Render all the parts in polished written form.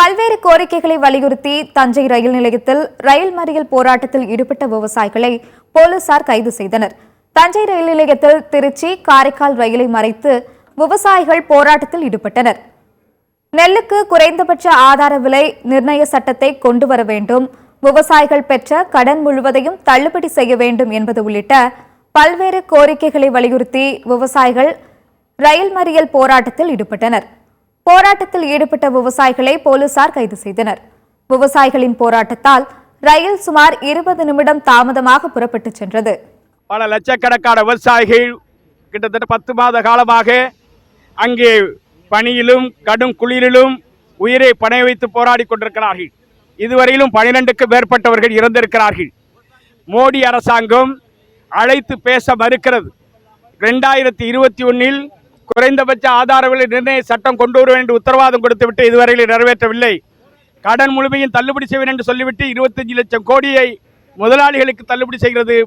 பல்வேறு கோரிக்கைகளை வலியுறுத்தி தஞ்சை ரயில் நிலையத்தில் ரயில் மறியல் போராட்டத்தில் ஈடுபட்ட விவசாயிகளை போலீசார் கைது செய்தனர். தஞ்சை ரயில் நிலையத்தில் திருச்சி காரைக்கால் ரயிலை மறைத்து விவசாயிகள் போராட்டத்தில் ஈடுபட்டனர். நெல்லுக்கு குறைந்தபட்ச ஆதார விலை நிர்ணய சட்டத்தை கொண்டு வர வேண்டும், விவசாயிகள் பெற்ற கடன் முழுவதையும் தள்ளுபடி செய்ய வேண்டும் என்பது உள்ளிட்ட பல்வேறு கோரிக்கைகளை வலியுறுத்தி விவசாயிகள் ரயில் மறியல் போராட்டத்தில் ஈடுபட்டனர். போராட்டத்தில் ஈடுபட்ட விவசாயிகளை போலீசார் கைது செய்தனர். விவசாயிகளின் போராட்டத்தால் ரயில் சுமார் 20 நிமிடம் தாமதமாக புறப்பட்டு சென்றது. பல லட்சக்கணக்கான விவசாயிகள் கிட்டத்தட்ட 10 மாத காலமாக அங்கே பனியிலும் கடும் குளிரிலும் உயிரை பணைய வைத்து போராடி கொண்டிருக்கிறார்கள். இதுவரையிலும் 12க்கும் மேற்பட்டவர்கள் இறந்திருக்கிறார்கள். மோடி அரசாங்கம் அழைத்து பேச மறுக்கிறது. 2021 குறைந்தபட்ச ஆதார விலை நிர்ணய சட்டம் கொண்டு வர வேண்டும் உத்தரவாதம் கொடுத்துவிட்டு இதுவரையில் நிறைவேற்றவில்லை. கடன் முழுமையும் தள்ளுபடி செய்வேன் என்று சொல்லிவிட்டு 25 லட்சம் கோடியை முதலாளிகளுக்கு தள்ளுபடி செய்கிறது,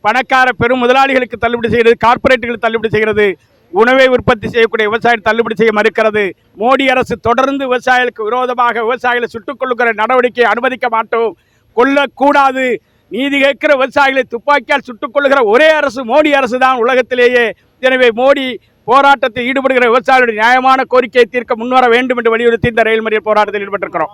பணக்கார பெரும் முதலாளிகளுக்கு தள்ளுபடி செய்கிறது, கார்ப்பரேட்டுகளுக்கு தள்ளுபடி செய்கிறது. உணவை உற்பத்தி செய்யக்கூடிய விவசாயிகள் தள்ளுபடி செய்ய மறுக்கிறது. மோடி அரசு தொடர்ந்து விவசாயிகளுக்கு விரோதமாக விவசாயிகளை சுட்டுக் கொள்ளுகிற நடவடிக்கையை அனுமதிக்க மாட்டோம், கொல்லக்கூடாது. நீதி கேட்கிற விவசாயிகளை துப்பாக்கியால் சுட்டுக் கொள்ளுகிற ஒரே அரசு மோடி அரசு தான் உலகத்திலேயே. எனவே மோடி போராட்டத்தில் ஈடுபடுகிற விவசாயிகளுடைய நியாயமான கோரிக்கையை தீர்க்க முன்வர வேண்டும் என்று வலியுறுத்தி இந்த ரயில் மறியல் போராட்டத்தில் ஈடுபட்டிருக்கிறோம்.